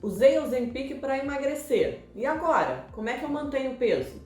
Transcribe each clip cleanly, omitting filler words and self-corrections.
Usei o Ozempic para emagrecer. E agora? Como é que eu mantenho o peso?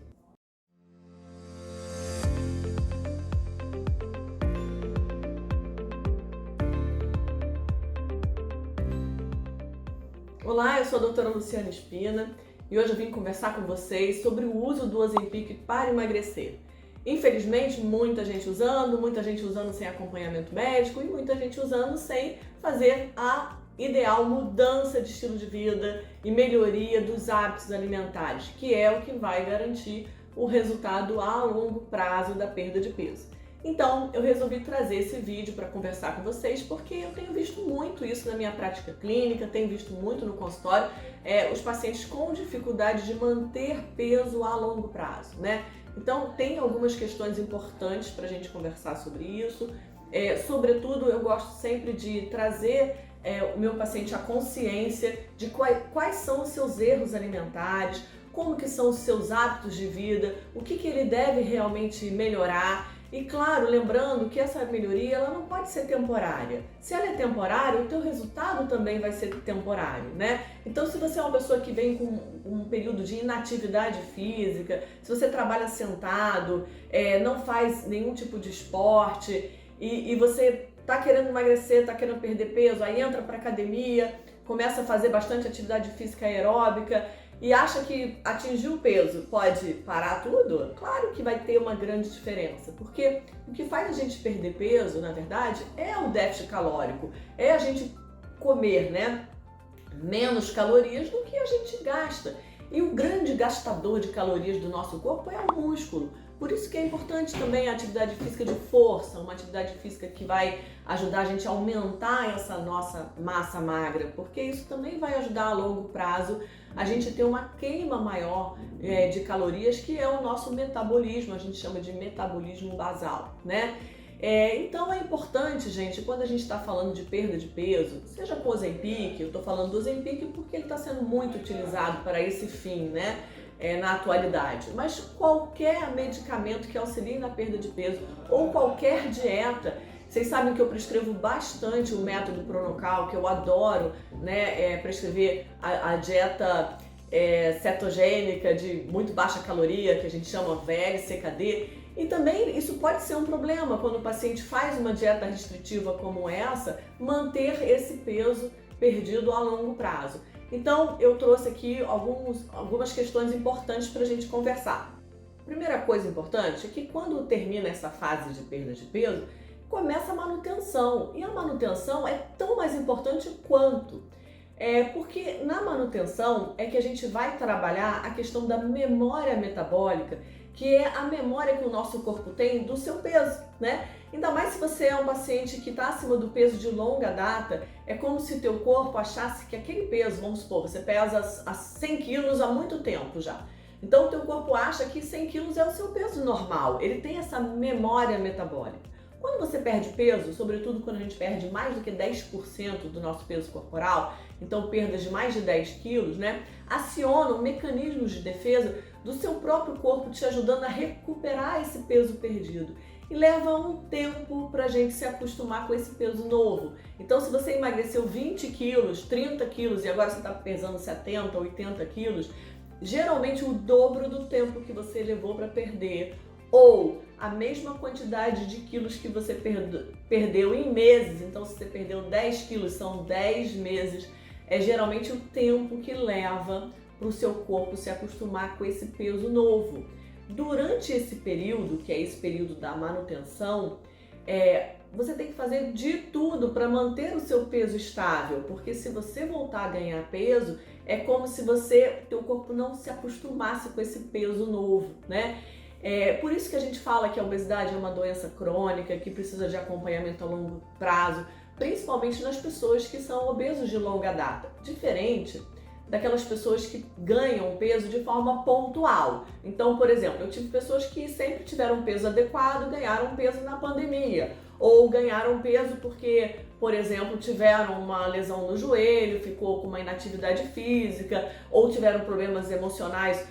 Olá, eu sou a doutora Luciana Espina e hoje eu vim conversar com vocês sobre o uso do Ozempic para emagrecer. Infelizmente, muita gente usando sem acompanhamento médico e muita gente usando sem fazer a ideal mudança de estilo de vida e melhoria dos hábitos alimentares, que é o que vai garantir o resultado a longo prazo da perda de peso. Então, eu resolvi trazer esse vídeo para conversar com vocês porque eu tenho visto muito isso na minha prática clínica, tenho visto muito no consultório, os pacientes com dificuldade de manter peso a longo prazo, né? Então, tem algumas questões importantes para a gente conversar sobre isso. Sobretudo, eu gosto sempre de trazer o meu paciente à consciência de quais são os seus erros alimentares, como que são os seus hábitos de vida, o que ele deve realmente melhorar. E claro, lembrando que essa melhoria ela não pode ser temporária. Se ela é temporária, o teu resultado também vai ser temporário, né? Então, se você é uma pessoa que vem com um período de inatividade física, se você trabalha sentado, não faz nenhum tipo de esporte e você tá querendo emagrecer, tá querendo perder peso, aí entra para academia, começa a fazer bastante atividade física aeróbica e acha que atingir o peso pode parar tudo, claro que vai ter uma grande diferença, porque o que faz a gente perder peso, na verdade, é o déficit calórico, é a gente comer, né, menos calorias do que a gente gasta. E o grande gastador de calorias do nosso corpo é o músculo. Por isso que é importante também a atividade física de força, uma atividade física que vai ajudar a gente a aumentar essa nossa massa magra, porque isso também vai ajudar a longo prazo a gente ter uma queima maior de calorias, que é o nosso metabolismo, a gente chama de metabolismo basal, né? Então é importante, gente, quando a gente está falando de perda de peso, seja com o Ozempic, eu estou falando do Ozempic porque ele está sendo muito utilizado para esse fim, né? Na atualidade, mas qualquer medicamento que auxilie na perda de peso ou qualquer dieta, vocês sabem que eu prescrevo bastante o método Pro-Nocal, que eu adoro, né, prescrever a dieta cetogênica de muito baixa caloria, que a gente chama VLCKD, e também isso pode ser um problema quando o paciente faz uma dieta restritiva como essa, manter esse peso perdido a longo prazo. Então, eu trouxe aqui algumas questões importantes para a gente conversar. Primeira coisa importante é que quando termina essa fase de perda de peso, começa a manutenção. E a manutenção é tão mais importante quanto. Porque na manutenção é que a gente vai trabalhar a questão da memória metabólica, que é a memória que o nosso corpo tem do seu peso, né? Ainda mais se você é um paciente que está acima do peso de longa data, é como se o teu corpo achasse que aquele peso, vamos supor, você pesa a 100 quilos há muito tempo já. Então o teu corpo acha que 100 quilos é o seu peso normal, ele tem essa memória metabólica. Quando você perde peso, sobretudo quando a gente perde mais do que 10% do nosso peso corporal, então perdas de mais de 10 quilos, né, acionam mecanismos de defesa do seu próprio corpo te ajudando a recuperar esse peso perdido. E leva um tempo para a gente se acostumar com esse peso novo. Então, se você emagreceu 20 quilos, 30 quilos e agora você está pesando 70, 80 quilos, geralmente o dobro do tempo que você levou para perder, ou a mesma quantidade de quilos que você perdeu em meses. Então, se você perdeu 10 quilos, são 10 meses. É geralmente o tempo que leva para o seu corpo se acostumar com esse peso novo. Durante esse período, que é esse período da manutenção, você tem que fazer de tudo para manter o seu peso estável, porque se você voltar a ganhar peso, é como se teu corpo não se acostumasse com esse peso novo, né? Por isso que a gente fala que a obesidade é uma doença crônica, que precisa de acompanhamento a longo prazo, principalmente nas pessoas que são obesos de longa data. Diferente daquelas pessoas que ganham peso de forma pontual. Então, por exemplo, eu tive pessoas que sempre tiveram peso adequado, ganharam peso na pandemia, ou ganharam peso porque, por exemplo, tiveram uma lesão no joelho, ficou com uma inatividade física, ou tiveram problemas emocionais,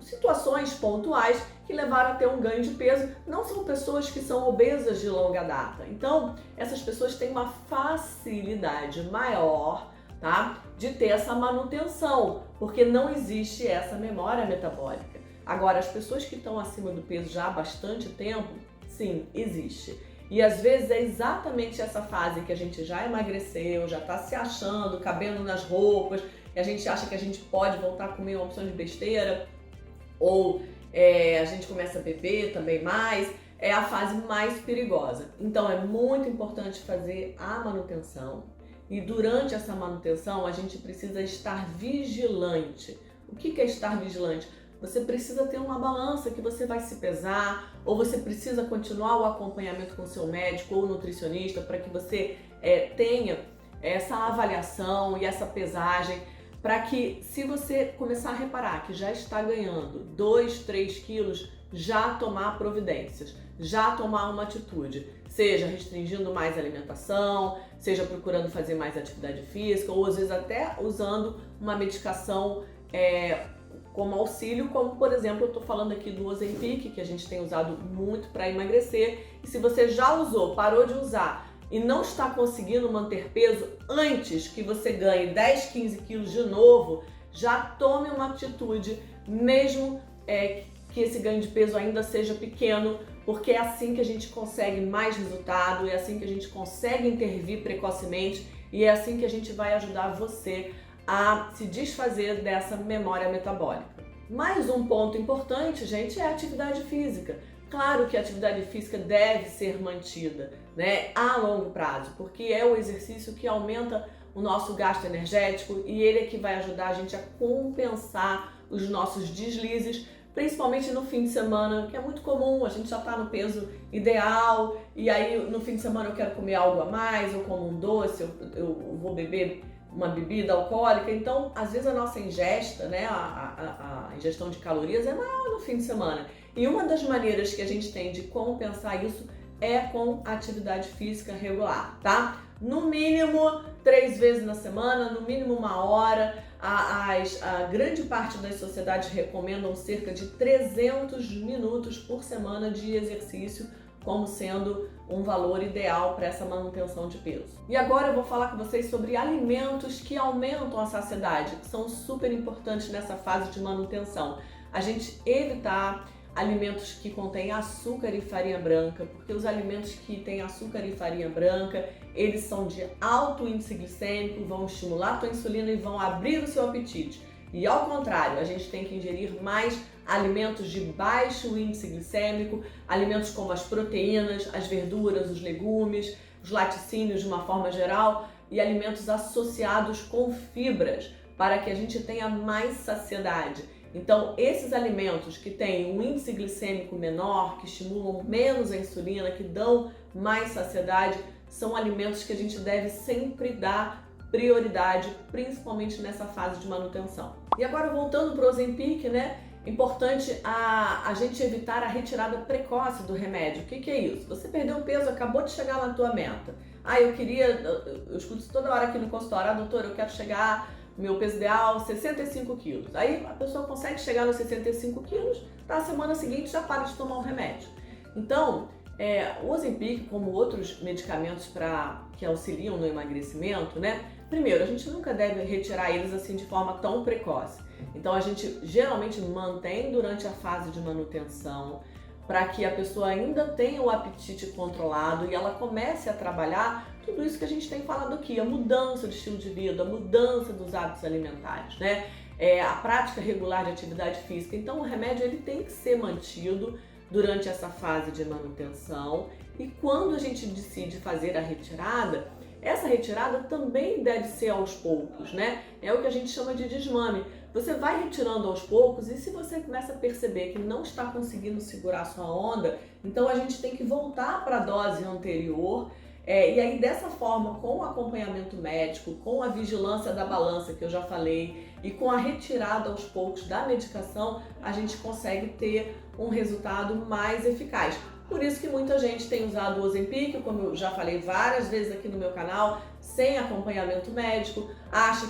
situações pontuais que levaram a ter um ganho de peso. Não são pessoas que são obesas de longa data. Então, essas pessoas têm uma facilidade maior tá? De ter essa manutenção, porque não existe essa memória metabólica. Agora, as pessoas que estão acima do peso já há bastante tempo, sim, existe. E às vezes é exatamente essa fase que a gente já emagreceu, já está se achando, cabendo nas roupas, e a gente acha que a gente pode voltar a comer uma opção de besteira, ou a gente começa a beber também mais, é a fase mais perigosa. Então é muito importante fazer a manutenção, e durante essa manutenção a gente precisa estar vigilante. O que é estar vigilante? Você precisa ter uma balança que você vai se pesar, ou você precisa continuar o acompanhamento com o seu médico ou nutricionista para que você tenha essa avaliação e essa pesagem, para que, se você começar a reparar que já está ganhando 2, 3 quilos, já tomar providências, já tomar uma atitude, seja restringindo mais a alimentação, seja procurando fazer mais atividade física, ou às vezes até usando uma medicação como auxílio, como por exemplo, eu estou falando aqui do Ozempic, que a gente tem usado muito para emagrecer, e se você já usou, parou de usar e não está conseguindo manter peso antes que você ganhe 10, 15 quilos de novo, já tome uma atitude, mesmo que esse ganho de peso ainda seja pequeno, porque é assim que a gente consegue mais resultado, é assim que a gente consegue intervir precocemente e é assim que a gente vai ajudar você a se desfazer dessa memória metabólica. Mais um ponto importante, gente, é a atividade física. Claro que a atividade física deve ser mantida, né, a longo prazo, porque é o exercício que aumenta o nosso gasto energético e ele é que vai ajudar a gente a compensar os nossos deslizes, principalmente no fim de semana, que é muito comum, a gente já está no peso ideal e aí no fim de semana eu quero comer algo a mais, eu como um doce, eu vou beber uma bebida alcoólica, então às vezes a nossa ingesta, né, a ingestão de calorias é maior no fim de semana. E uma das maneiras que a gente tem de compensar isso é com atividade física regular, tá? No mínimo 3 vezes na semana, no mínimo 1 hora. A grande parte das sociedades recomendam cerca de 300 minutos por semana de exercício como sendo um valor ideal para essa manutenção de peso. E agora eu vou falar com vocês sobre alimentos que aumentam a saciedade, que são super importantes nessa fase de manutenção. A gente evitar alimentos que contêm açúcar e farinha branca, porque os alimentos que têm açúcar e farinha branca, eles são de alto índice glicêmico, vão estimular a tua insulina e vão abrir o seu apetite. E ao contrário, a gente tem que ingerir mais alimentos de baixo índice glicêmico, alimentos como as proteínas, as verduras, os legumes, os laticínios de uma forma geral e alimentos associados com fibras, para que a gente tenha mais saciedade. Então, esses alimentos que têm um índice glicêmico menor, que estimulam menos a insulina, que dão mais saciedade, são alimentos que a gente deve sempre dar prioridade, principalmente nessa fase de manutenção. E agora voltando para o Ozempic, né? Importante a gente evitar a retirada precoce do remédio. O que é isso? Você perdeu peso, acabou de chegar na tua meta. Eu escuto isso toda hora aqui no consultório, doutora, eu quero chegar, meu peso ideal, 65 quilos. Aí a pessoa consegue chegar nos 65 quilos, na semana seguinte já para de tomar o remédio. Então, o Ozempic, como outros medicamentos que auxiliam no emagrecimento, né? Primeiro, a gente nunca deve retirar eles assim de forma tão precoce. Então a gente geralmente mantém durante a fase de manutenção para que a pessoa ainda tenha o apetite controlado e ela comece a trabalhar tudo isso que a gente tem falado aqui, a mudança de estilo de vida, a mudança dos hábitos alimentares, né? A prática regular de atividade física. Então o remédio ele tem que ser mantido durante essa fase de manutenção e quando a gente decide fazer a retirada, essa retirada também deve ser aos poucos, né? É o que a gente chama de desmame. Você vai retirando aos poucos e se você começa a perceber que não está conseguindo segurar a sua onda, então a gente tem que voltar para a dose anterior. E aí dessa forma, com o acompanhamento médico, com a vigilância da balança que eu já falei e com a retirada aos poucos da medicação, a gente consegue ter um resultado mais eficaz. Por isso que muita gente tem usado o Ozempic, como eu já falei várias vezes aqui no meu canal, sem acompanhamento médico, acha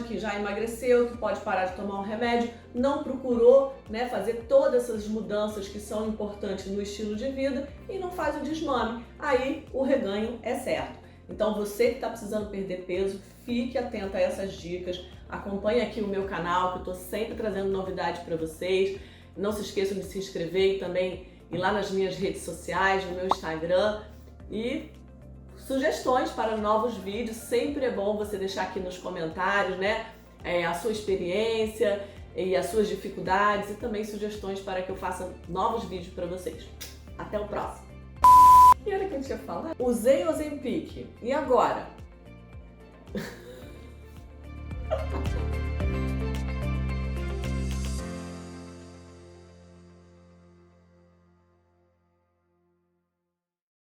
que já emagreceu, que pode parar de tomar um remédio, não procurou, né, fazer todas essas mudanças que são importantes no estilo de vida e não faz o desmame. Aí o reganho é certo. Então você que está precisando perder peso, fique atento a essas dicas, acompanhe aqui o meu canal, que eu estou sempre trazendo novidades para vocês. Não se esqueçam de se inscrever e também ir lá nas minhas redes sociais, no meu Instagram, e sugestões para novos vídeos. Sempre é bom você deixar aqui nos comentários, né, a sua experiência e as suas dificuldades, e também sugestões para que eu faça novos vídeos para vocês. Até o próximo! E olha o que a gente ia falar. Usei Ozempic. E agora?